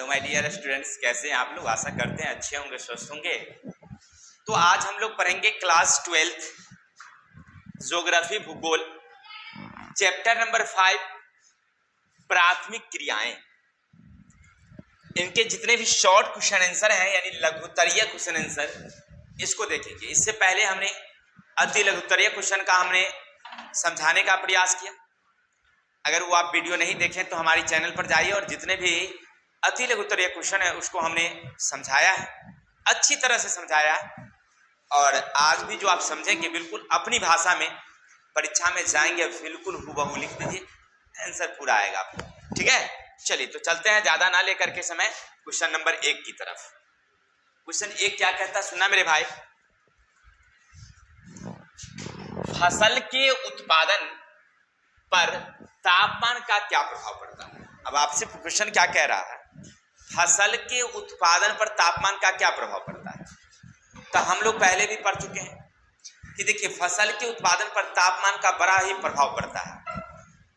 Hello my dear students, कैसे हैं आप लोग? आशा करते हैं अच्छे होंगे, स्वस्थ होंगे। तो आज हम लोग पढ़ेंगे क्लास 12 ज्योग्राफी भूगोल, चैप्टर नंबर 5 प्राथमिक क्रियाएं। इनके जितने भी शॉर्ट क्वेश्चन आंसर हैं यानी लघुत्तरीय क्वेश्चन आंसर, इसको देखेंगे। इससे पहले हमने अति लघुत्तरीय क्वेश्चन का हमने समझाने का प्रयास किया। अगर वो आप वीडियो नहीं देखें तो हमारी चैनल पर जाइए और जितने भी अति लघुत्तरीय क्वेश्चन है उसको हमने समझाया है, अच्छी तरह से समझाया है। और आज भी जो आप समझेंगे बिल्कुल अपनी भाषा में परीक्षा में जाएंगे, बिल्कुल हूबहू लिख दीजिए, आंसर पूरा आएगा आपको। ठीक है, चलिए तो चलते हैं ज्यादा ना लेकर के समय क्वेश्चन नंबर 1 की तरफ। क्वेश्चन 1 क्या कहता है, सुनना मेरे भाई। फसल के उत्पादन पर तापमान का क्या प्रभाव पड़ता है? अब आपसे क्वेश्चन क्या कह रहा है, फसल के उत्पादन पर तापमान का क्या प्रभाव पड़ता है? तो हम लोग पहले भी पढ़ चुके हैं कि देखिए फसल के उत्पादन पर तापमान का बड़ा ही प्रभाव पड़ता है।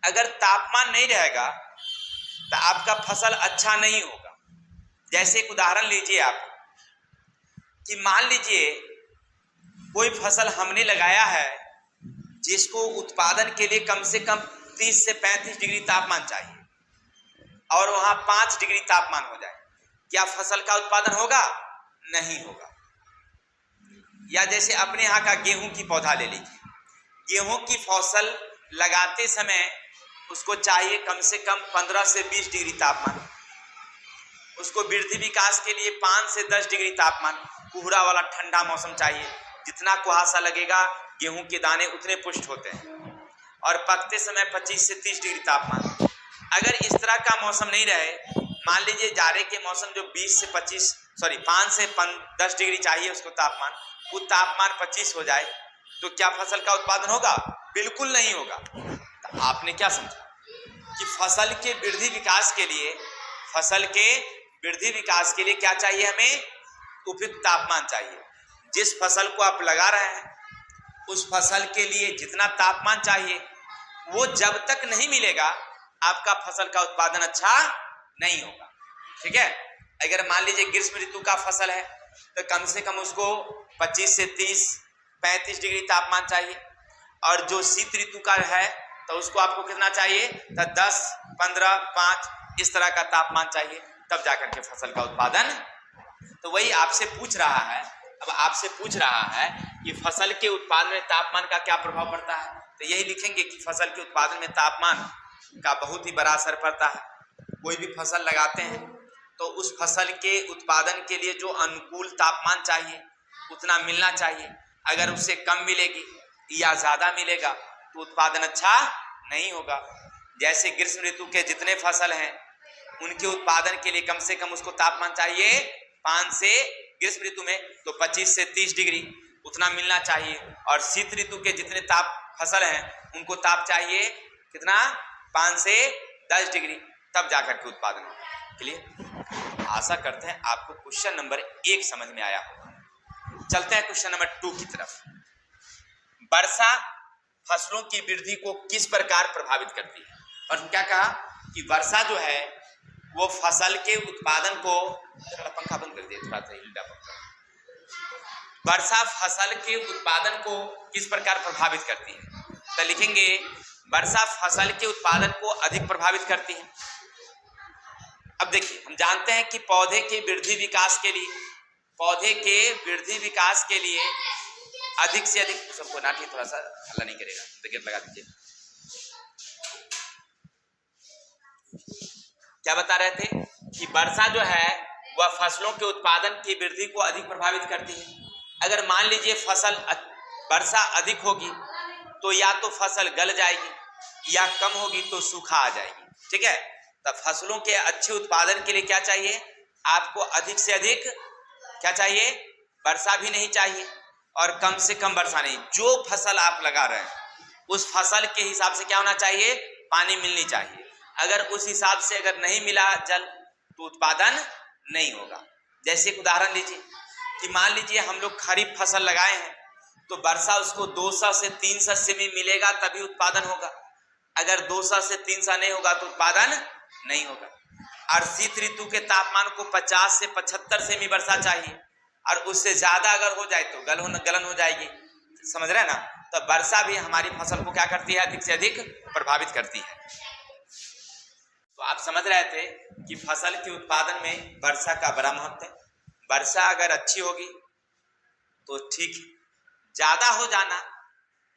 अगर तापमान नहीं रहेगा तो आपका फसल अच्छा नहीं होगा। जैसे एक उदाहरण लीजिए आप, कि मान लीजिए कोई फसल हमने लगाया है जिसको उत्पादन के लिए कम से कम 30 से 35 डिग्री तापमान चाहिए और वहां 5 डिग्री तापमान हो जाए, क्या फसल का उत्पादन होगा? नहीं होगा। या जैसे अपने यहाँ का गेहूं की पौधा ले लीजिए, गेहूं की फसल लगाते समय उसको चाहिए कम से कम 15 से 20 डिग्री तापमान, उसको वृद्धि विकास के लिए 5 से 10 डिग्री तापमान, कोहरा वाला ठंडा मौसम चाहिए। जितना कुहासा लगेगा गेहूं के दाने उतने पुष्ट होते हैं, और पकते समय 25 से 30 डिग्री तापमान। अगर इस तरह का मौसम नहीं रहे, मान लीजिए जाड़े के मौसम जो 5 से 10 डिग्री चाहिए उसको तापमान, वो तापमान 25 हो जाए, तो क्या फसल का उत्पादन होगा? बिल्कुल नहीं होगा। तो आपने क्या समझा कि फसल के वृद्धि विकास के लिए क्या चाहिए? हमें उपयुक्त तापमान चाहिए। जिस फसल को आप लगा रहे हैं उस फसल के लिए जितना तापमान चाहिए वो जब तक नहीं मिलेगा आपका फसल का उत्पादन अच्छा नहीं होगा। ठीक है, अगर मान लीजिए ग्रीष्म ऋतु का फसल है तो कम से कम उसको 25 से 30 35 डिग्री तापमान चाहिए, और जो शीत ऋतु का है तो उसको आपको कितना चाहिए? तो 10, 15, 5 इस तरह का तापमान चाहिए, तब जाकर के फसल का उत्पादन। तो वही आपसे पूछ रहा है, अब आपसे पूछ रहा है कि फसल के उत्पादन में तापमान का क्या प्रभाव पड़ता है। तो यही लिखेंगे कि फसल के उत्पादन में तापमान का बहुत ही बड़ा असर पड़ता है। कोई भी फसल लगाते हैं तो उस फसल के उत्पादन के लिए जो अनुकूल तापमान चाहिए उतना मिलना चाहिए। अगर उससे कम मिलेगी या ज्यादा मिलेगा तो उत्पादन अच्छा नहीं होगा। जैसे ग्रीष्म ऋतु के जितने फसल हैं उनके उत्पादन के लिए कम से कम उसको तापमान चाहिए 5 से, ग्रीष्म ऋतु में तो 25 से 30 डिग्री उतना मिलना चाहिए, और शीत ऋतु के जितने फसल हैं उनको ताप चाहिए कितना? 5 से 10 डिग्री, तब जाकर के उत्पादन होगा। क्लियर? आशा करते हैं आपको क्वेश्चन नंबर 1 समझ में आया होगा। चलते हैं क्वेश्चन नंबर 2 की तरफ। वर्षा फसलों की वृद्धि को किस प्रकार प्रभावित करती है? और क्या कहा कि वर्षा जो है वो फसल के उत्पादन को, पंखा बंद कर दिए थोड़ा सा, वर्षा फसल के उत्पादन को किस प्रकार प्रभावित करती है? तो लिखेंगे वर्षा फसल के उत्पादन को अधिक प्रभावित करती है। अब देखिए हम जानते हैं कि पौधे के वृद्धि विकास के लिए अधिक से अधिक, सबको नाटी थोड़ा सा हल्ला नहीं करेगा, विकेट लगा दीजिए। क्या बता रहे थे कि वर्षा जो है वह फसलों के उत्पादन की वृद्धि को अधिक प्रभावित करती है। अगर मान लीजिए वर्षा अधिक होगी तो या तो फसल गल जाएगी या कम होगी तो सूखा आ जाएगी। ठीक है, तब फसलों के अच्छे उत्पादन के लिए क्या चाहिए? आपको अधिक से अधिक क्या चाहिए? वर्षा भी नहीं चाहिए और कम से कम वर्षा नहीं। जो फसल आप लगा रहे हैं उस फसल के हिसाब से क्या होना चाहिए? पानी मिलनी चाहिए। अगर उस हिसाब से अगर नहीं मिला जल तो उत्पादन नहीं होगा। जैसे एक उदाहरण लीजिए कि मान लीजिए हम लोग खरीफ फसल लगाए हैं तो वर्षा उसको 200 से 300 सेमी मिलेगा तभी उत्पादन होगा। अगर 200 से 300 नहीं होगा तो उत्पादन नहीं होगा। और शीत ऋतु के तापमान को 50 से 75 सेमी वर्षा चाहिए, और उससे ज्यादा अगर हो जाए तो गलन हो जाएगी। समझ रहे हैं ना? तो वर्षा भी हमारी फसल को क्या करती है, अधिक से अधिक प्रभावित करती है। तो आप समझ रहे थे कि फसल के उत्पादन में वर्षा का बड़ा महत्व है। वर्षा अगर अच्छी होगी तो ठीक है, ज्यादा हो जाना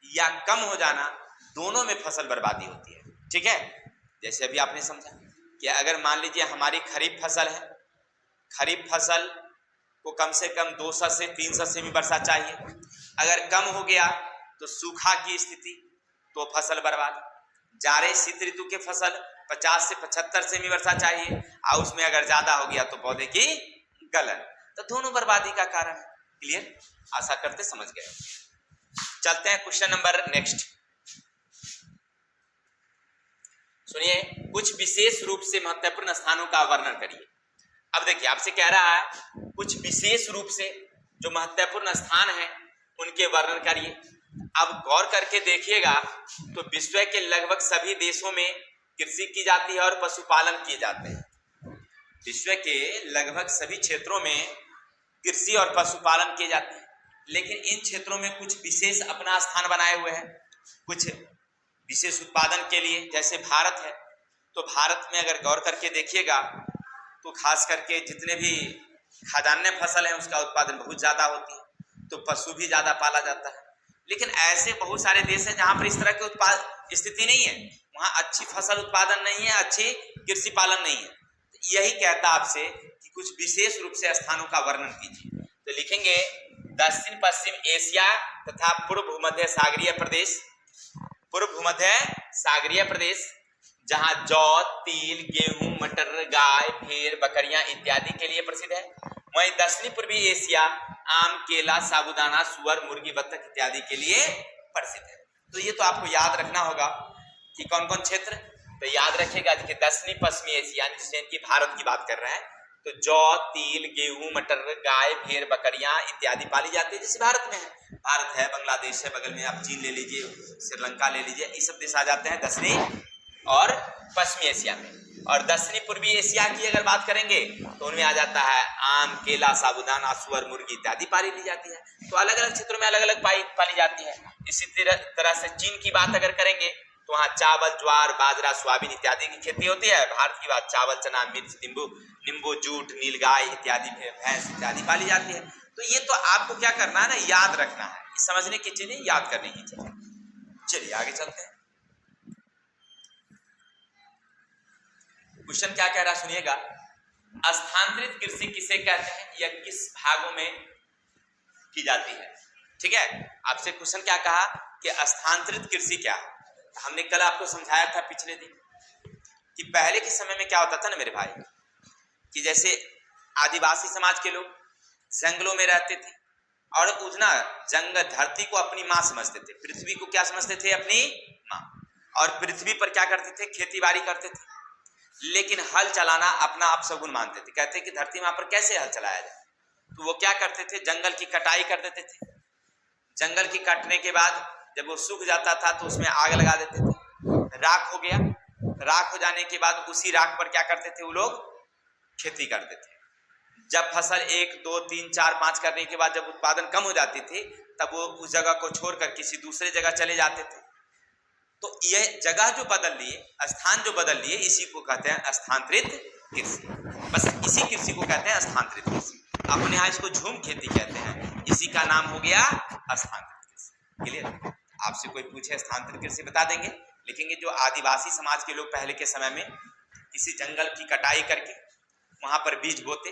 या कम हो जाना दोनों में फसल बर्बादी होती है। ठीक है, जैसे अभी आपने समझा कि अगर मान लीजिए हमारी खरीफ फसल है, खरीफ फसल को कम से कम 200 से 300 सेमी वर्षा चाहिए, अगर कम हो गया तो सूखा की स्थिति, तो फसल बर्बाद। जाड़े शीत ऋतु के फसल 50 से 75 सेमी वर्षा चाहिए, और उसमें अगर ज्यादा हो गया तो पौधे की गलन, तो दोनों बर्बादी का कारण है। क्लियर? आशा करते समझ गए। चलते हैं क्वेश्चन नंबर नेक्स्ट। सुनिए, कुछ विशेष रूप से महत्वपूर्ण स्थानों का वर्णन करिए। अब देखिए आपसे कह रहा है कुछ विशेष रूप से जो महत्वपूर्ण स्थान है उनके वर्णन करिए। अब गौर करके देखिएगा तो विश्व के लगभग सभी देशों में कृषि की जाती है और पशुपालन किए जाते हैं। विश्व के लगभग सभी क्षेत्रों में कृषि और पशुपालन किए जाते हैं, लेकिन इन क्षेत्रों में कुछ विशेष अपना स्थान बनाए हुए हैं, कुछ विशेष उत्पादन के लिए। जैसे भारत है, तो भारत में अगर गौर करके देखिएगा तो खास करके जितने भी खाद्यान्न फसल है उसका उत्पादन बहुत ज्यादा होती है, तो पशु भी ज्यादा पाला जाता है। लेकिन ऐसे बहुत सारे देश हैं जहां पर इस तरह की उत्पाद स्थिति नहीं है, वहां अच्छी फसल उत्पादन नहीं है, अच्छी कृषि पालन नहीं है। तो यही कहता आपसे कि कुछ विशेष रूप से स्थानों का वर्णन कीजिए। तो लिखेंगे दक्षिण पश्चिम एशिया तथा पूर्व भूमध्य सागरीय प्रदेश, पूर्व भूमध्य सागरीय प्रदेश जहां जौ, तिल, गेहूं, मटर, गाय, भेड़, बकरियां इत्यादि के लिए प्रसिद्ध है। वहीं दक्षिणी पूर्वी एशिया आम, केला, साबूदाना, सुअर, मुर्गी, बत्तख इत्यादि के लिए प्रसिद्ध है। तो ये तो आपको याद रखना होगा कि कौन कौन क्षेत्र। तो याद रखिएगा कि दक्षिणी पश्चिमी एशिया जिसमें कि भारत की बात कर रहे हैं, तो जौ, तिल, गेहूं, मटर, गाय, भेड़, बकरियां इत्यादि पाली जाती है, जैसे भारत में है। भारत है, बांग्लादेश है, बगल में आप चीन ले लीजिए, श्रीलंका ले लीजिए, ये सब देश आ जाते हैं दक्षिणी और पश्चिमी एशिया में। और दक्षिणी पूर्वी एशिया की अगर बात करेंगे तो उनमें आ जाता है आम, केला, साबूदाना, सुअर, मुर्गी इत्यादि पाली ली जाती है। तो अलग अलग क्षेत्रों में अलग अलग पाली जाती है। इसी तरह से चीन की बात अगर करेंगे तो वहाँ चावल, ज्वार, बाजरा, सोयाबीन इत्यादि की खेती होती है। भारत की बात चावल, चना, मिर्च, नींबू, जूट, नीलगाय इत्यादि, भैंस इत्यादि पाली जाती है। तो ये तो आपको क्या करना है ना, याद रखना है, समझने की चीजें, याद करने की चीजें। चलिए आगे चलते हैं। क्वेश्चन क्या कह रहा है सुनिएगा, स्थानांतरित कृषि किसे कहते हैं या किस भागों में की जाती है। ठीक है, आपसे क्वेश्चन क्या कहा कि स्थानांतरित कृषि क्या है। हमने कल आपको समझाया था पिछले दिन कि पहले के समय में क्या होता था ना मेरे भाई, कि जैसे आदिवासी समाज के लोग जंगलों में रहते थे और उतना जंगल धरती को अपनी माँ समझते थे, पृथ्वी को क्या समझते थे, अपनी माँ, और पृथ्वी पर क्या करते थे, खेती बाड़ी करते थे। लेकिन हल चलाना अपना आप सगुन मानते थे, कहते कि धरती माँ पर कैसे हल चलाया जाए। तो वो क्या करते थे, जंगल की कटाई कर देते थे। जंगल की काटने के बाद जब वो सूख जाता था तो उसमें आग लगा देते थे, राख हो गया। राख हो जाने के बाद उसी राख पर क्या करते थे, वो लोग खेती करते थे। जब फसल 1, 2, 3, 4, 5 करने के बाद जब उत्पादन कम हो जाती थी तब वो उस जगह को छोड़कर किसी दूसरे जगह चले जाते थे। तो ये जगह जो बदल लिए, स्थान जो बदल लिए, इसी को कहते हैं स्थानांतरित कृषि। बस इसी कृषि को कहते हैं स्थानांतरित कृषि। अपने यहाँ इसको झूम खेती कहते हैं, इसी का नाम हो गया स्थानांतरित कृषि। क्लियर? आपसे कोई पूछे स्थानांतरित कृषि बता देंगे। लिखेंगे जो आदिवासी समाज के लोग पहले के समय में किसी जंगल की कटाई करके वहां पर बीज बोते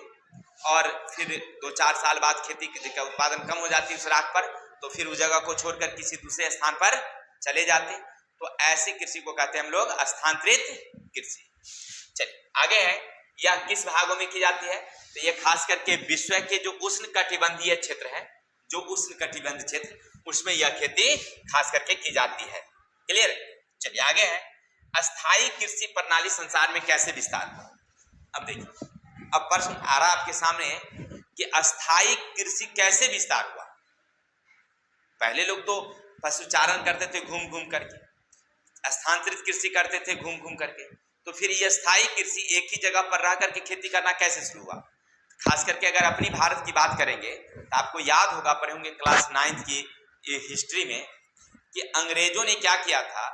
और फिर 2-4 साल बाद खेती का उत्पादन कम हो जाती उस राख पर, तो फिर उस जगह को छोड़कर किसी दूसरे स्थान पर चले जाते। तो ऐसे कृषि को कहते हैं हम लोग स्थानांतरित कृषि। चलिए आगे है, यह किस भागों में की जाती है। तो ये खास करके विश्व के जो उष्ण कटिबंधीय क्षेत्र है, जो उष्ण कटिबंध क्षेत्र, उसमें यह खेती खास करके की जाती है। क्लियर? चलिए आगे है, अस्थायी कृषि प्रणाली संसार में कैसे विस्तार हुआ। अब देखिए, अब प्रश्न आ रहा आपके सामने कि अस्थायी कृषि कैसे विस्तार हुआ। पहले लोग तो पशुचारण करते थे घूम घूम करके, स्थानांतरित कृषि करते थे घूम घूम करके, तो फिर ये स्थायी कृषि, एक ही जगह पर रह करके खेती करना कैसे शुरू हुआ? खास करके अगर अपनी भारत की बात करेंगे तो आपको याद होगा, पढ़े होंगे क्लास 9th की हिस्ट्री में, कि अंग्रेजों ने क्या किया था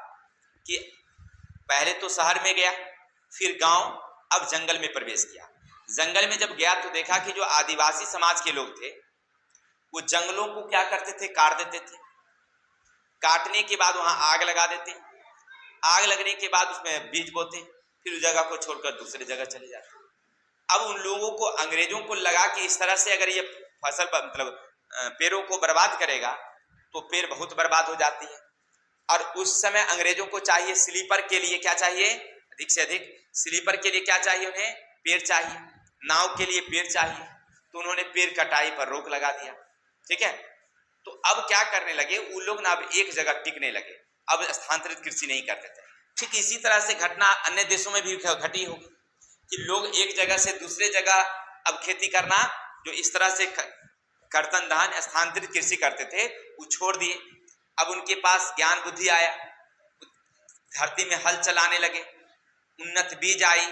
कि पहले तो शहर में गया, फिर गांव, अब जंगल में प्रवेश किया। जंगल में जब गया तो देखा कि जो आदिवासी समाज के लोग थे वो जंगलों को क्या करते थे, काट देते थे। काटने के बाद वहां आग लगा देते, आग लगने के बाद उसमें बीज बोते, फिर उस जगह को छोड़कर दूसरी जगह चले जाते। अब उन लोगों को, अंग्रेजों को लगा कि इस तरह से अगर ये फसल मतलब पेड़ों को बर्बाद करेगा तो पेड़ बहुत बर्बाद हो जाती है। और उस समय अंग्रेजों को चाहिए स्लीपर के लिए क्या चाहिए, अधिक से अधिक स्लीपर के लिए क्या चाहिए, उन्हें पेड़ चाहिए, नाव के लिए पेड़ चाहिए। तो उन्होंने पेड़ कटाई पर रोक लगा दिया। ठीक है, तो अब क्या करने लगे वो लोग ना, अब एक जगह टिकने लगे, अब स्थानांतरित कृषि नहीं करते थे। ठीक इसी तरह से घटना अन्य देशों में भी घटी होगी कि लोग एक जगह से दूसरे जगह अब खेती करना, जो इस तरह से कर्तन धान स्थानांतरित कृषि करते थे, वो छोड़ दिए। अब उनके पास ज्ञान बुद्धि आया, धरती में हल चलाने लगे, उन्नत बीज आई,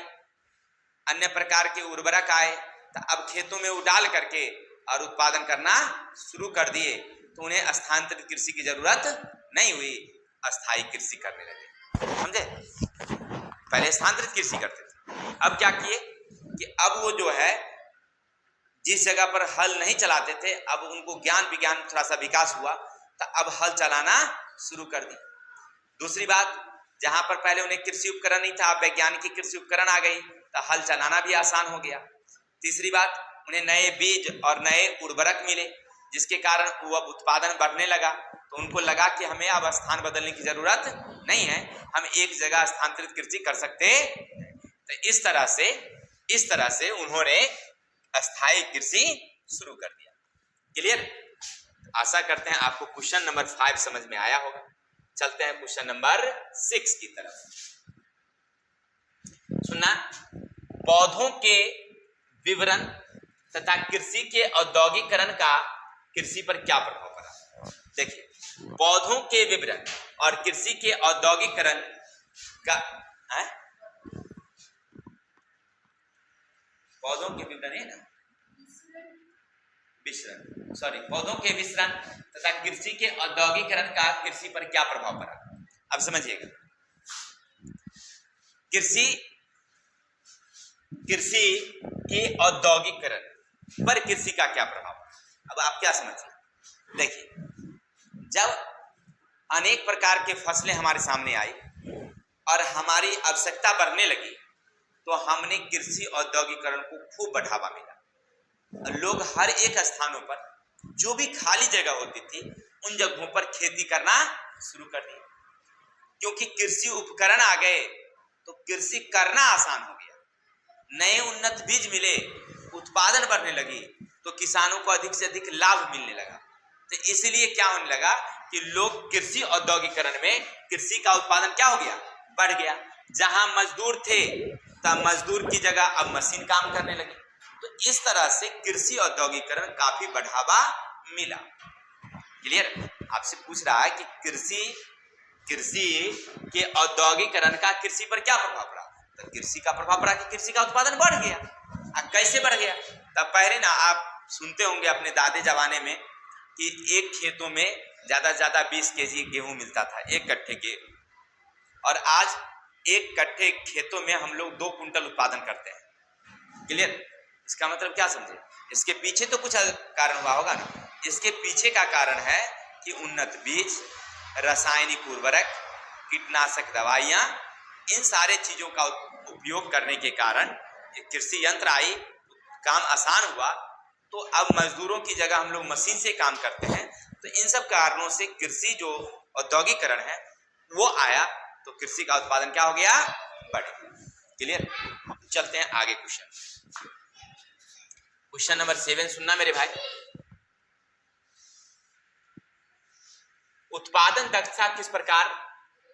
अन्य प्रकार के उर्वरक आए, तो अब खेतों में वो डाल करके और उत्पादन करना शुरू कर दिए। तो उन्हें स्थानांतरित कृषि की जरूरत नहीं हुई, अस्थायी कृषि करने लगे। समझे? पहले स्थानांतरित कृषि करते थे, अब क्या किए कि अब वो जो है जिस जगह पर हल नहीं चलाते थे, अब उनको ज्ञान विज्ञान थोड़ा सा विकास हुआ तो अब हल चलाना शुरू कर दी। दूसरी बात, जहां पर पहले उन्हें कृषि उपकरण नहीं था, अब वैज्ञानिक कृषि उपकरण आ गई तो हल चलाना भी आसान हो गया। तीसरी बात, उन्हें नए बीज और नए उर्वरक मिले, जिसके कारण वो अब उत्पादन बढ़ने लगा। तो उनको लगा कि हमें अब स्थान बदलने की जरूरत नहीं है, हम एक जगह स्थानांतरित कृषि कर सकते। तो इस तरह से उन्होंने अस्थायी कृषि शुरू कर दिया। क्लियर? आशा करते हैं आपको क्वेश्चन नंबर 5 समझ में आया होगा। चलते हैं क्वेश्चन नंबर 6 की तरफ। सुनना, पौधों के विवरण तथा कृषि के औद्योगिकरण का कृषि पर क्या प्रभाव पड़ा? देखिए, पौधों के विवरण और कृषि के औद्योगिकरण का पौधों के विवरण है ना, विसरण, सॉरी, पौधों के विसरण तथा कृषि के औद्योगिकरण का कृषि पर क्या प्रभाव पड़ा? अब समझिएगा, कृषि के औद्योगिकरण पर कृषि का क्या प्रभाव पड़ा? अब आप क्या समझिए, देखिए, जब अनेक प्रकार के फसलें हमारे सामने आई और हमारी आवश्यकता बढ़ने लगी तो हमने कृषि औद्योगिकरण को खूब बढ़ावा मिला। लोग हर एक स्थानों पर जो भी खाली जगह होती थी उन जगहों पर खेती करना शुरू कर दिया, क्योंकि कृषि उपकरण आ गए तो कृषि करना आसान हो गया। नए उन्नत बीज मिले, उत्पादन बढ़ने लगी, तो किसानों को अधिक से अधिक लाभ मिलने लगा। तो इसलिए क्या होने लगा कि लोग कृषि औद्योगिकरण में कृषि का उत्पादन क्या हो गया, बढ़ गया। जहां मजदूर थे तब मजदूर की जगह अब मशीन काम करने लगी। तो इस तरह से कृषि औद्योगिकरण काफी बढ़ावा मिला। क्लियर? आपसे पूछ रहा है कि कृषि के औद्योगिकरण का कृषि पर क्या प्रभाव पड़ा? तो कृषि का प्रभाव पड़ा कि कृषि का उत्पादन बढ़ गया। अब कैसे बढ़ गया? तब पहले ना आप सुनते होंगे अपने दादे जमाने में कि एक खेतों में ज्यादा ज्यादा 20 केजी गेहूं मिलता था, एक कट्ठे के, और आज एक कट्ठे खेतों में हम लोग 2 कुंटल उत्पादन करते हैं। क्लियर? इसका मतलब क्या समझे? इसके पीछे तो कुछ कारण हुआ होगा ना। इसके पीछे का कारण है कि उन्नत बीज, रासायनिक उर्वरक, कीटनाशक दवाइयां, इन सारे चीजों का उपयोग करने के कारण कृषि यंत्र आई, काम आसान हुआ। तो अब मजदूरों की जगह हम लोग मशीन से काम करते हैं। तो इन सब कारणों से कृषि जो औद्योगिकरण है वो आया, तो कृषि का उत्पादन क्या हो गया, बढ़ गया। क्लियर? चलते हैं आगे क्वेश्चन नंबर 7 सुनना मेरे भाई। उत्पादन दक्षता किस प्रकार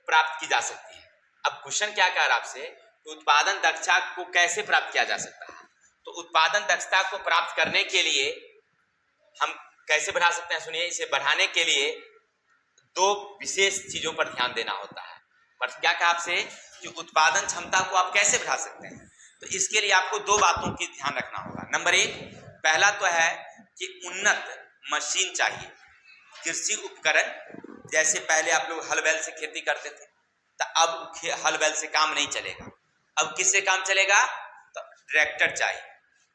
प्राप्त की जा सकती है? अब क्वेश्चन क्या कह रहा है आपसे, उत्पादन दक्षता को कैसे प्राप्त किया जा सकता है? तो उत्पादन दक्षता को प्राप्त करने के लिए हम कैसे बढ़ा सकते हैं? सुनिए, इसे बढ़ाने के लिए 2 विशेष चीजों पर ध्यान देना होता है। पर क्या कहा आपसे कि उत्पादन क्षमता को आप कैसे बढ़ा सकते हैं। तो इसके लिए आपको दो बातों की ध्यान रखना होगा। नंबर एक, पहला तो है कि उन्नत मशीन चाहिए, कृषि उपकरण। जैसे पहले आप लोग हल बैल से खेती करते थे, तो अब हल बैल से काम नहीं चलेगा। अब किससे काम चलेगा? तो ट्रैक्टर चाहिए।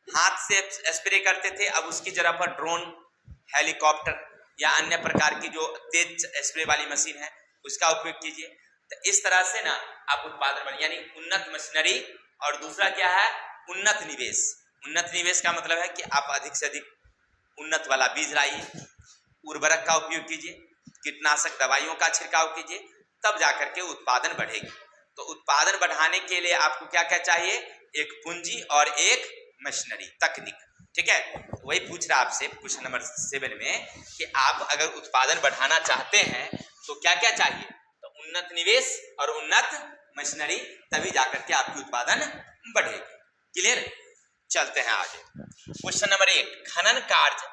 हाथ से स्प्रे करते थे, अब उसकी जगह पर ड्रोन, हेलीकॉप्टर या अन्य प्रकार की जो तेज स्प्रे वाली मशीन है उसका उपयोग कीजिए। तो इस तरह से ना आप उत्पादन बढ़, यानी उन्नत मशीनरी। और दूसरा क्या है? उन्नत निवेश। उन्नत निवेश का मतलब है कि आप अधिक से अधिक उन्नत वाला बीज लाइए, उर्वरक का उपयोग कीजिए, कीटनाशक दवाइयों का छिड़काव कीजिए, तब जाकर के उत्पादन बढ़ेगी। तो उत्पादन बढ़ाने के लिए आपको क्या क्या चाहिए? एक पूंजी और एक मशीनरी, तकनीक। ठीक है, वही पूछ रहा आपसे क्वेश्चन नंबर 7 में कि आप अगर उत्पादन बढ़ाना चाहते हैं तो क्या क्या चाहिए? तो उन्नत निवेश और उन्नत मशीनरी, तभी जाकर के आपकी उत्पादन बढ़ेगी। क्लियर? चलते हैं आगे। क्वेश्चन नंबर 8, खनन कार्य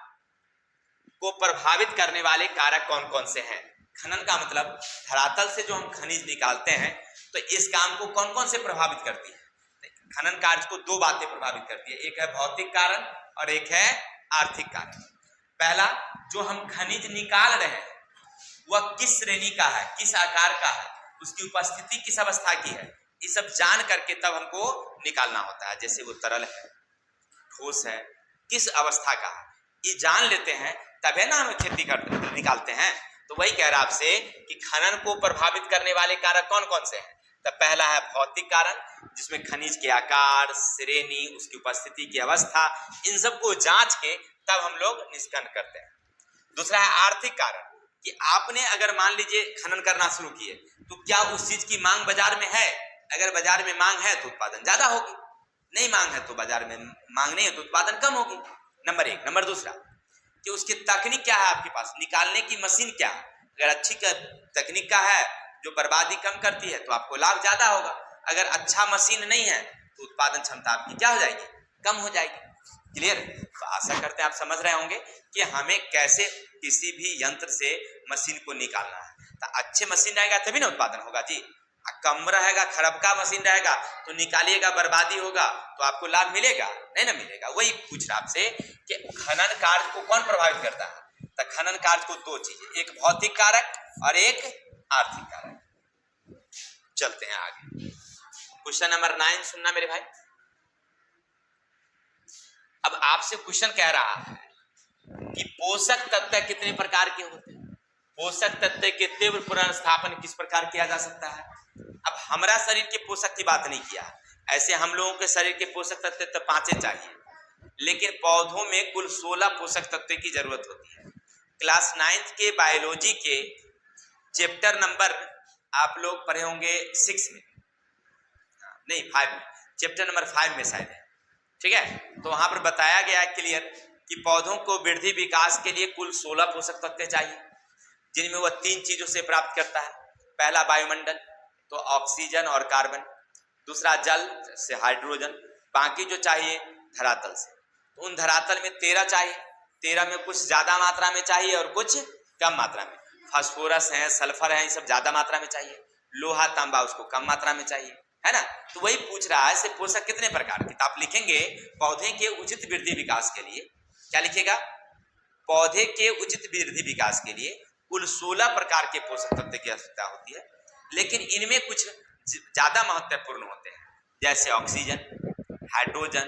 को प्रभावित करने वाले कारक कौन कौन से हैं? खनन का मतलब धरातल से जो हम खनिज निकालते हैं, तो इस काम को कौन कौन से प्रभावित करती है? खनन कार्य को दो बातें प्रभावित करती है, एक है भौतिक कारण और एक है आर्थिक कारण। पहला, जो हम खनिज निकाल रहे हैं वह किस श्रेणी का है, किस आकार का है, उसकी उपस्थिति किस अवस्था की है, ये सब जान करके तब हमको निकालना होता है। जैसे वो तरल है, ठोस है, किस अवस्था का है, ये जान लेते हैं तब है ना हम खेती करते निकालते हैं। तो वही कह रहा आपसे कि खनन को प्रभावित करने वाले कारक कौन कौन से हैं। तो पहला है भौतिक कारण, जिसमें खनिज के आकार, श्रेणी, उसकी उपस्थिति की अवस्था, इन सब को जांच के तब हम लोग निष्कर्ष करते हैं। दूसरा है आर्थिक कारण, कि आपने अगर मान लीजिए खनन करना शुरू किए तो क्या उस चीज की मांग बाजार में है? अगर बाजार में मांग है तो उत्पादन ज्यादा होगी, नहीं मांग है तो बाजार में मांग नहीं है तो उत्पादन कम होगी। नंबर एक। नंबर दूसरा, कि उसकी तकनीक क्या है, आपके पास निकालने की मशीन क्या है। अगर अच्छी तकनीक का है जो बर्बादी कम करती है तो आपको लाभ ज्यादा होगा। अगर अच्छा मशीन नहीं है तो उत्पादन क्षमता आपकी क्या हो जाएगी? कम हो जाएगी। क्लियर? तो आशा करते हैं आप समझ रहे होंगे कि हमें कैसे किसी भी यंत्र से मशीन को निकालना है। तो अच्छे मशीन रहेगा तभी ना उत्पादन होगा जी। कम रहेगा, खराब का मशीन रहेगा तो निकालिएगा, बर्बादी होगा तो आपको लाभ मिलेगा नहीं ना मिलेगा। वही पूछ रहा आपसे कि खनन कार्य को कौन प्रभावित करता है। तो खनन कार्य को दो चीजें, एक भौतिक कारक और एक आर्थिक कारक। चलते हैं आगे। क्वेश्चन नंबर 9 सुनना मेरे भाई। अब आपसे क्वेश्चन कह रहा है कि पोषक तत्व कितने प्रकार के होते हैं, पोषक तत्व के तीव्र पुनर्स्थापन किस प्रकार किया जा सकता है। अब हमारा शरीर के पोषक की बात नहीं किया, ऐसे हम लोगों के शरीर के पोषक तत्व तो 5 चाहिए, लेकिन पौधों में कुल 16 पोषक तत्व की जरूरत होती है। क्लास 9 के बायोलॉजी के चैप्टर नंबर आप लोग पढ़े होंगे 6 में, नहीं 5 में, चैप्टर नंबर 5 में शायद है। ठीक है, तो वहां पर बताया गया है क्लियर कि पौधों को वृद्धि विकास के लिए कुल 16 पोषक तत्व चाहिए, जिनमें वह 3 चीजों से प्राप्त करता है। पहला वायुमंडल, तो ऑक्सीजन और कार्बन। दूसरा जल से हाइड्रोजन। बाकी जो चाहिए धरातल से। तो उन धरातल में 13 चाहिए, 13 में कुछ ज्यादा मात्रा में चाहिए और कुछ कम मात्रा में। फास्फोरस है, सल्फर है, ये सब ज्यादा मात्रा में चाहिए। लोहा तांबा उसको कम मात्रा में चाहिए, है ना। तो वही पूछ रहा है से पोषक कितने प्रकार के। तो आप लिखेंगे पौधे के उचित वृद्धि विकास के लिए, क्या लिखेगा? पौधे के उचित वृद्धि विकास के लिए कुल 16 प्रकार के पोषक तत्व की आवश्यकता होती है, लेकिन इनमें कुछ ज्यादा महत्वपूर्ण होते हैं, जैसे oxygen, hydrogen,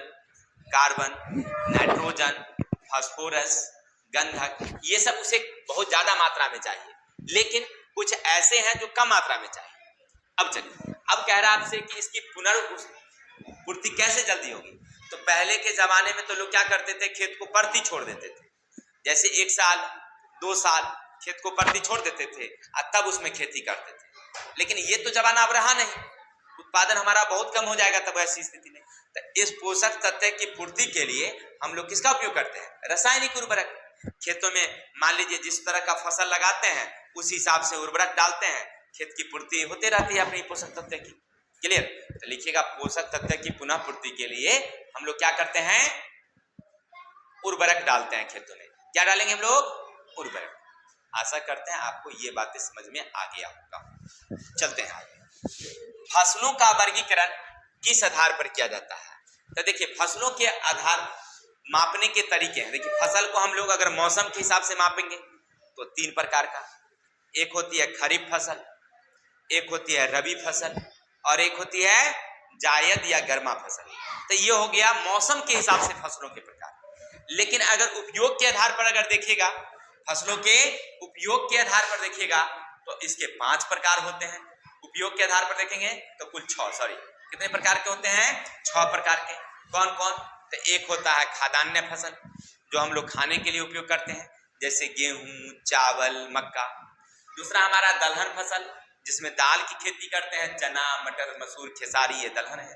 carbon, nitrogen, phosphorus, गंधक, ये सब उसे बहुत ज्यादा मात्रा में चाहिए, लेकिन कुछ ऐसे हैं जो कम मात्रा में चाहिए। अब चलिए, अब कह रहा आपसे कि इसकी पुनर्पूर्ति कैसे जल्दी होगी। तो पहले के जमाने में तो लोग क्या करते थे, खेत को परती छोड़ देते थे, जैसे 1 साल 2 साल खेत को परती छोड़ देते थे और तब उसमें खेती करते थे। लेकिन ये तो जमाना अब रहा नहीं, उत्पादन हमारा बहुत कम हो जाएगा तब ऐसी स्थिति में। तो इस पोषक तत्व की पूर्ति के लिए हम लोग किसका उपयोग करते हैं? रासायनिक उर्वरक। खेतों में मान लीजिए जिस तरह का फसल लगाते हैं उस हिसाब से उर्वरक डालते हैं, खेत की पूर्ति होती रहती है अपनी पोषक तत्व की। क्लियर? तो लिखिएगा पोषक तत्व की पुनः पूर्ति के लिए हम लोग क्या करते हैं? उर्वरक डालते हैं खेतों में। क्या डालेंगे हम लोग? उर्वरक। आशा करते हैं आपको ये बातें समझ में आ गया होगा। चलते हैं आगे। फसलों का वर्गीकरण किस आधार पर किया जाता है? तो देखिए फसलों के आधार मापने के तरीके हैं। देखिए फसल को हम लोग अगर मौसम के हिसाब से मापेंगे तो 3 प्रकार का, एक होती है खरीफ फसल, एक होती है रबी फसल और एक होती है जायद या गर्मा फसल। तो ये हो गया मौसम के हिसाब से फसलों के प्रकार। लेकिन अगर उपयोग के आधार पर अगर देखिएगा, फसलों के उपयोग के आधार पर देखिएगा तो इसके 5 प्रकार होते हैं। उपयोग के आधार पर देखेंगे तो कुल 6 कितने प्रकार के होते हैं? 6 प्रकार के। कौन कौन? तो एक होता है खाद्यान्न फसल जो हम लोग खाने के लिए उपयोग करते हैं, जैसे गेहूं, चावल, मक्का। दूसरा हमारा दलहन फसल जिसमें दाल की खेती करते हैं, चना, मटर, मसूर, खेसारी, ये दलहन है।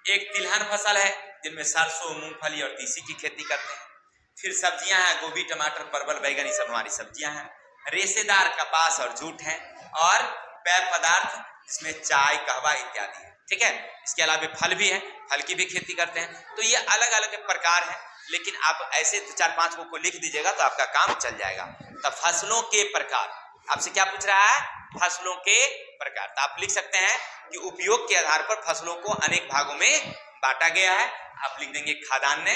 एक तिलहन फसल है जिनमें सरसों, मूंगफली और तीसी की खेती करते हैं। फिर सब्जियां हैं, गोभी, टमाटर, परवल, बैगन, ये सब हमारी सब्जियां हैं। रेशेदार कपास और जूट है और पेय पदार्थ जिसमें चाय, कहवा इत्यादि है। ठीक है, इसके अलावा फल भी है, फल की भी खेती करते हैं। तो ये अलग अलग प्रकार है, लेकिन आप ऐसे 4-5 को लिख दीजिएगा तो आपका काम चल जाएगा। तो फसलों के प्रकार आपसे क्या पूछ रहा है? फसलों के प्रकार। तो आप लिख सकते हैं कि उपयोग के आधार पर फसलों को अनेक भागों में बांटा गया है। आप लिख देंगे खाद्यान्न,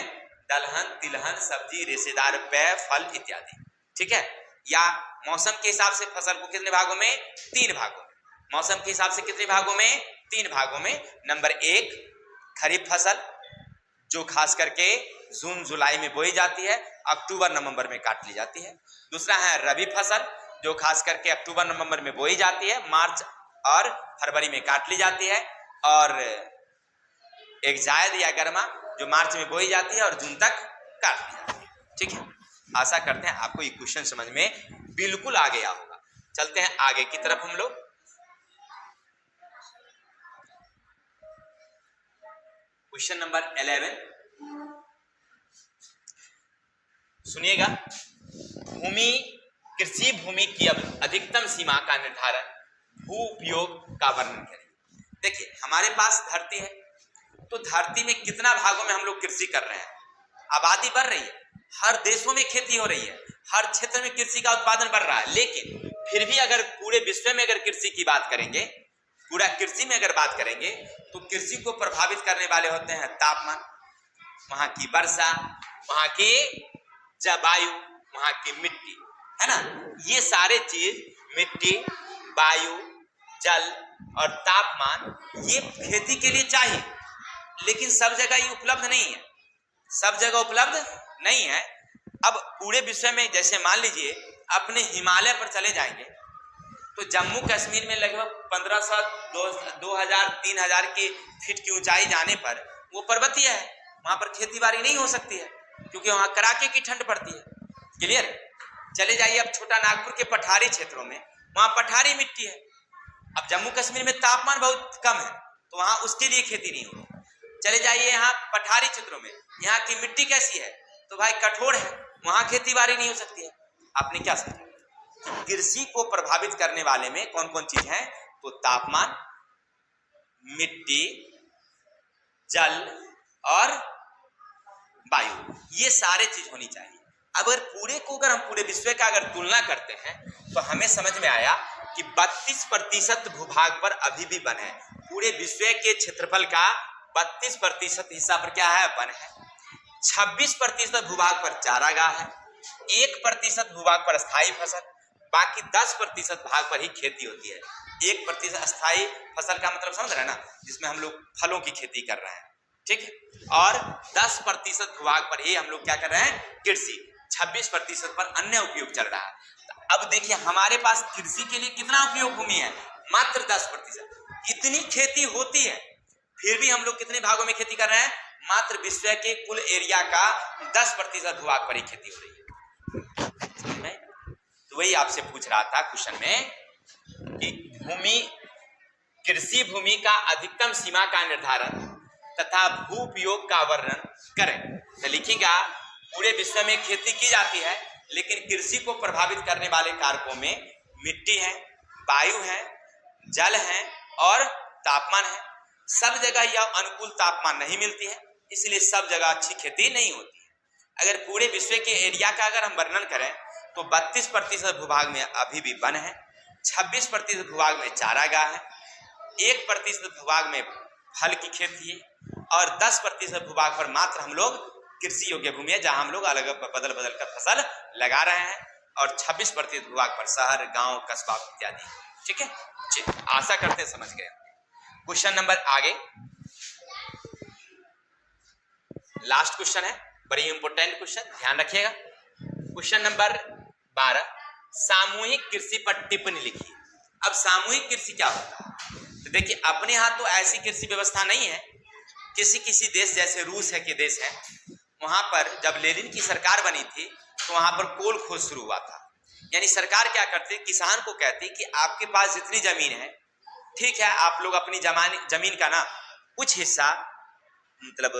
दलहन, तिलहन, सब्जी, रेशेदार, पेय, फल इत्यादि। ठीक है, या मौसम के हिसाब से फसल को कितने भागों में? 3 भागों में। मौसम के हिसाब से कितने भागों में? 3 भागों में। नंबर 1 खरीफ फसल जो खास करके जून जुलाई में बोई जाती है, अक्टूबर नवंबर में काट ली जाती है। दूसरा है रबी फसल जो खास करके अक्टूबर नवंबर में बोई जाती है, मार्च और फरवरी में काट ली जाती है। और एक जायद या गर्मा जो मार्च में बोई जाती है और जून तक काट ली जाती है। ठीक है, आशा करते हैं आपको ये क्वेश्चन समझ में बिल्कुल आ गया होगा। चलते हैं आगे की तरफ हम लोग। क्वेश्चन नंबर 11 सुनिएगा। कृषि भूमि की अधिकतम सीमा का निर्धारण, भू उपयोग का वर्णन करें। देखिए हमारे पास धरती है, तो धरती में कितना भागों में हम लोग कृषि कर रहे हैं? आबादी बढ़ रही है, हर देशों में खेती हो रही है, हर क्षेत्र में कृषि का उत्पादन बढ़ रहा है। लेकिन फिर भी अगर पूरे विश्व में अगर कृषि की बात करेंगे, पूरा कृषि में अगर बात करेंगे तो कृषि को प्रभावित करने वाले होते हैं तापमान, वहां की वर्षा, वहां की जलवायु, वहां की मिट्टी, है ना। ये सारे चीज, मिट्टी, वायु, जल और तापमान, ये खेती के लिए चाहिए, लेकिन सब जगह ये उपलब्ध नहीं है। सब जगह उपलब्ध नहीं है। अब पूरे विश्व में जैसे मान लीजिए अपने हिमालय पर चले जाएंगे तो जम्मू कश्मीर में लगभग 1500, 2000, 3000 की फीट की ऊंचाई जाने पर वो पर्वतीय है, वहां पर खेती बाड़ी नहीं हो सकती है क्योंकि वहां कड़ाके की ठंड पड़ती है। क्लियर? चले जाइए अब छोटा नागपुर के पठारी क्षेत्रों में, वहां पठारी मिट्टी है। अब जम्मू कश्मीर में तापमान बहुत कम है तो वहां उसके लिए खेती नहीं होती। चले जाइए यहाँ पठारी क्षेत्रों में, यहाँ की मिट्टी कैसी है? तो भाई कठोर है, वहां खेती बाड़ी नहीं हो सकती है। आपने क्या समझा? कृषि को प्रभावित करने वाले में कौन कौन चीज है? तो तापमान, मिट्टी, जल और वायु, ये सारे चीज होनी चाहिए। अगर पूरे को अगर हम पूरे विश्व का अगर तुलना करते हैं तो हमें समझ में आया कि 32% भूभाग पर अभी भी वन है। पूरे विश्व के क्षेत्रफल का 32% हिस्सा पर क्या है? वन है। 26% भूभाग पर चारागाह है, 1% भूभाग पर स्थायी फसल, बाकी 10% भाग पर ही खेती होती है। 1% स्थायी फसल का मतलब समझ रहे हैं ना, जिसमें हम लोग फलों की खेती कर रहे हैं। ठीक है, और 10% भूभाग पर ही हम लोग क्या कर रहे हैं? कृषि। 26% पर अन्य उपयोग चल रहा है। तो अब देखिए हमारे पास कृषि के लिए कितना उपयोग भूमि है? मात्र 10%। इतनी खेती होती है फिर भी हम लोग कितने भागों में खेती कर रहे हैं? मात्र विश्व के कुल एरिया का 10% भूभाग पर ही खेती हो रही है। तो वही आपसे पूछ रहा था क्वेश्चन में कि कृषि भूमि का अधिकतम सीमा का निर्धारण तथा भू उपयोग का वर्णन करें। तो लिखिएगा पूरे विश्व में खेती की जाती है, लेकिन कृषि को प्रभावित करने वाले कारकों में मिट्टी है, वायु है, जल है और तापमान है। सब जगह यह अनुकूल तापमान नहीं मिलती है, इसलिए सब जगह अच्छी खेती नहीं होती है। अगर पूरे विश्व के एरिया का अगर हम वर्णन करें तो 32% भूभाग में अभी भी वन है, 26% भूभाग में चारागाह है, 1% भूभाग में फल की खेती है और 10% भूभाग पर मात्र हम लोग कृषि योग्य भूमि है जहां हम लोग अलग बदल बदल कर फसल लगा रहे हैं और 26% भूभाग पर शहर, गांव, कस्बा इत्यादि। ठीक है, चलिए आशा करते हैं समझ गए। क्वेश्चन नंबर आगे, लास्ट क्वेश्चन है, बड़ी इंपोर्टेंट क्वेश्चन, ध्यान रखिएगा। क्वेश्चन नंबर 12, सामूहिक कृषि पर टिप्पणी लिखिए। अब सामूहिक कृषि क्या होता है? तो देखिए, अपने यहाँ तो ऐसी कृषि व्यवस्था नहीं है। किसी किसी देश जैसे रूस है के देश है, वहां पर जब लेनिन की सरकार बनी थी तो वहां पर कोल खोज शुरू हुआ था। यानी सरकार क्या करती, किसान को कहती कि आपके पास जितनी जमीन है, ठीक है, आप लोग अपनी जमीन का ना कुछ हिस्सा मतलब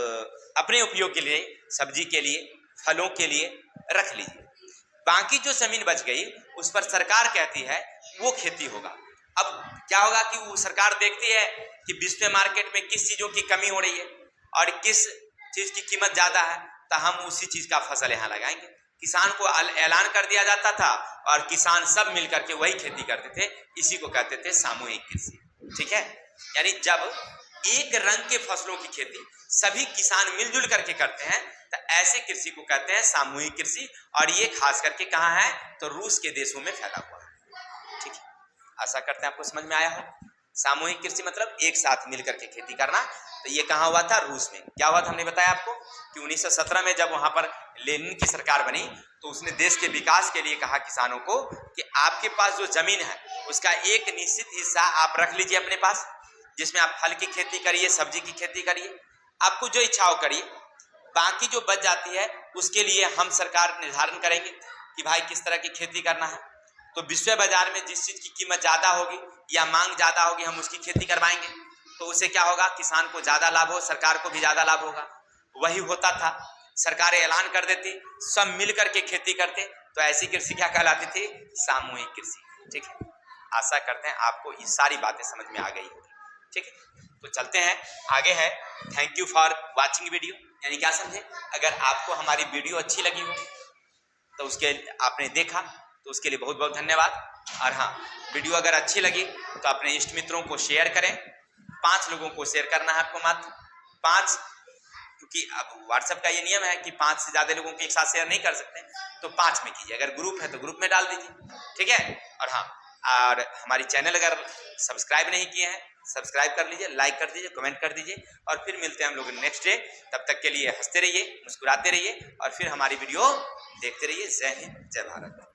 अपने उपयोग के लिए, सब्जी के लिए, फलों के लिए रख लीजिए, बाकी जो जमीन बच गई उस पर सरकार कहती है वो खेती होगा। अब क्या होगा कि वो सरकार देखती है कि विश्व मार्केट में किस चीजों की कमी हो रही है और किस चीज की कीमत ज्यादा है, तो हम उसी चीज का फसल यहाँ लगाएंगे। किसान को ऐलान कर दिया जाता था और किसान सब मिलकर के वही खेती करते थे। इसी को कहते थे सामूहिक कृषि। ठीक है, यानी जब एक रंग के फसलों की खेती सभी किसान मिलजुल करके करते हैं तो ऐसे कृषि को कहते हैं सामूहिक कृषि। और ये खास करके कहाँ है, तो रूस के देशों में फैला हुआ है। ठीक है, आशा करते हैं आपको समझ में आया हो। सामूहिक कृषि मतलब एक साथ मिलकर के खेती करना। तो ये कहाँ हुआ था, रूस में। क्या हुआ था, हमने बताया आपको कि 1917 में जब वहां पर लेनिन की सरकार बनी तो उसने देश के विकास के लिए कहा किसानों को कि आपके पास जो जमीन है उसका एक निश्चित हिस्सा आप रख लीजिए अपने पास, जिसमें आप फल की खेती करिए, सब्जी की खेती करिए, आपको जो इच्छा हो करिए। बाकी जो बच जाती है उसके लिए हम सरकार निर्धारण करेंगे कि भाई किस तरह की खेती करना है। तो विश्व बाजार में जिस चीज की कीमत ज्यादा होगी या मांग ज्यादा होगी हम उसकी खेती करवाएंगे। तो उससे क्या होगा, किसान को ज्यादा लाभ हो, सरकार को भी ज्यादा लाभ होगा। वही होता था, सरकारें ऐलान कर देती, सब मिल करके खेती करते, तो ऐसी कृषि क्या कहलाती थी, सामूहिक कृषि। ठीक है, आशा करते हैं आपको ये सारी बातें समझ में आ गई होगी। ठीक है, तो चलते हैं आगे है। Thank you for watching video. यानी क्या समझे, अगर आपको हमारी वीडियो अच्छी लगी हो तो उसके आपने देखा तो उसके लिए बहुत बहुत धन्यवाद। और हाँ, वीडियो अगर अच्छी लगी तो अपने इष्ट मित्रों को शेयर करें। 5 लोगों को शेयर करना है आपको, मात्र 5, क्योंकि अब व्हाट्सएप का ये नियम है कि 5 से ज्यादा लोगों के एक साथ शेयर नहीं कर सकते, तो 5 में कीजिए। अगर ग्रुप है तो ग्रुप में डाल दीजिए। ठीक है, और हाँ, और हमारी चैनल अगर सब्सक्राइब नहीं किए हैं सब्सक्राइब कर लीजिए, लाइक कर दीजिए, कमेंट कर दीजिए। और फिर मिलते हैं हम लोग नेक्स्ट डे। तब तक के लिए हंसते रहिए, मुस्कुराते रहिए और फिर हमारी वीडियो देखते रहिए। जय हिंद, जय भारत।